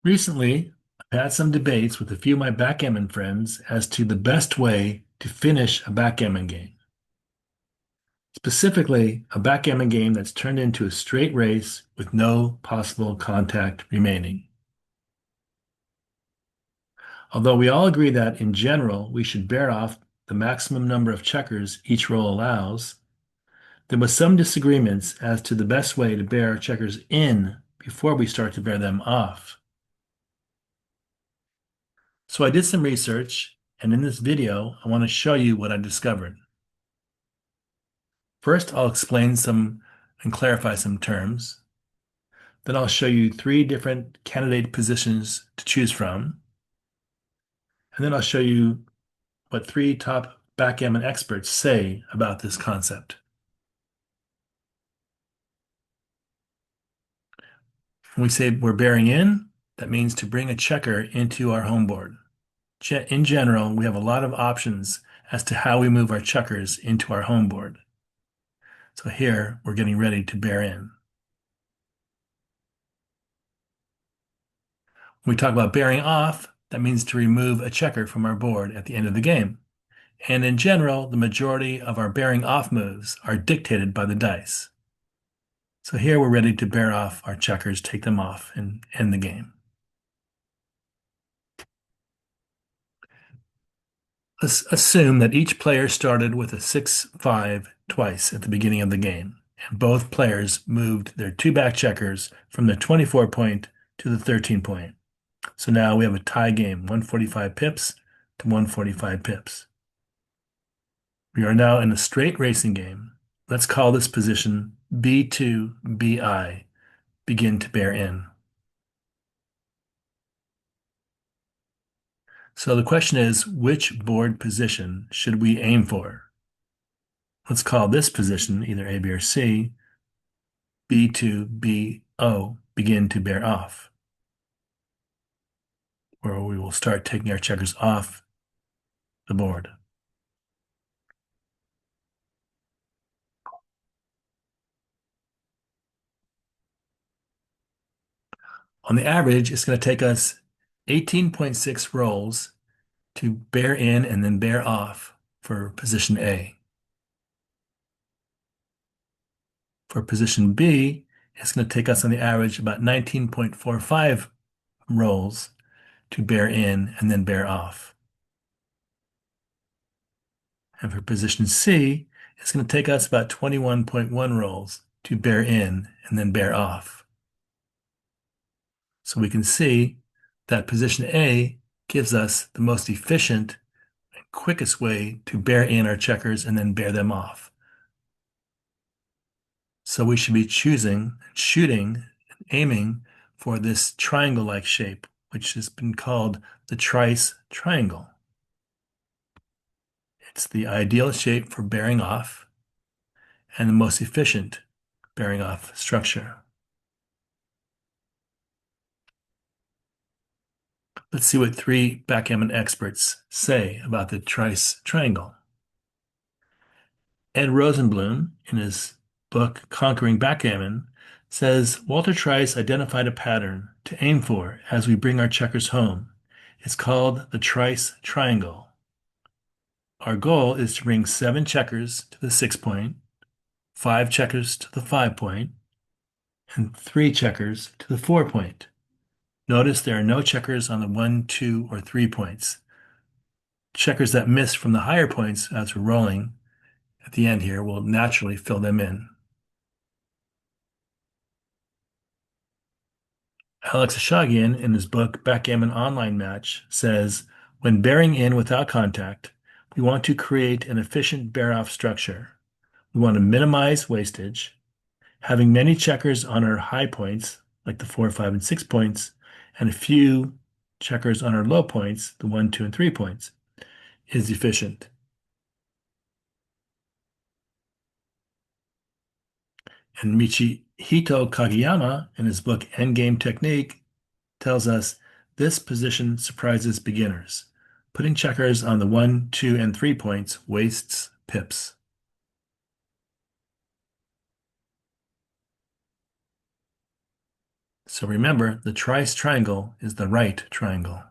Recently, I've had some debates with a few of my backgammon friends as to the best way to finish a backgammon game. Specifically, a backgammon game that's turned into a straight race with no possible contact remaining. Although we all agree that, in general, we should bear off the maximum number of checkers each roll allows, there was some disagreements as to the best way to bear checkers in before we start to bear them off. So I did some research, and in this video, I want to show you what I discovered. First, I'll explain some and clarify some terms. Then I'll show you three different candidate positions to choose from. And then I'll show you what three top backgammon experts say about this concept. When we say we're bearing in, that means to bring a checker into our home board. In general, we have a lot of options as to how we move our checkers into our home board. So here, we're getting ready to bear in. When we talk about bearing off, that means to remove a checker from our board at the end of the game. And in general, the majority of our bearing off moves are dictated by the dice. So here we're ready to bear off our checkers, take them off, and end the game. Let's assume that each player started with a 6-5 twice at the beginning of the game, and both players moved their two back checkers from the 24 point to the 13 point. So now we have a tie game, 145 pips to 145 pips. We are now in a straight racing game. Let's call this position B2, BI, begin to bear in. So the question is, which board position should we aim for? Let's call this position either A, B, or C, B2, BO, begin to bear off, where we will start taking our checkers off the board. On the average, it's going to take us 18.6 rolls to bear in and then bear off for position A. For position B, it's going to take us on the average about 19.45 rolls to bear in and then bear off. And for position C, it's going to take us about 21.1 rolls to bear in and then bear off. So we can see that position A gives us the most efficient and quickest way to bear in our checkers and then bear them off. So we should be shooting, and aiming for this triangle-like shape, which has been called the trice triangle. It's the ideal shape for bearing off and the most efficient bearing off structure. Let's see what three backgammon experts say about the trice triangle. Ed Rosenblum, in his book Conquering Backgammon, says Walter Trice identified a pattern to aim for as we bring our checkers home. It's called the trice triangle. Our goal is to bring 7 checkers to the 6 point, 5 checkers to the 5 point, and 3 checkers to the 4 point. Notice there are no checkers on the 1, 2, or 3 points. Checkers that miss from the higher points as we're rolling at the end here will naturally fill them in. Eshaghian, in his book Backgammon Online Match, says, when bearing in without contact, we want to create an efficient bear-off structure. We want to minimize wastage. Having many checkers on our high points, like the 4, 5, and 6 points, and a few checkers on our low points, the 1, 2, and 3 points, is efficient. And Michihito Kageyama, in his book Endgame Technique, tells us this position surprises beginners. Putting checkers on the 1, 2, and 3 points wastes pips. So remember, the trice triangle is the right triangle.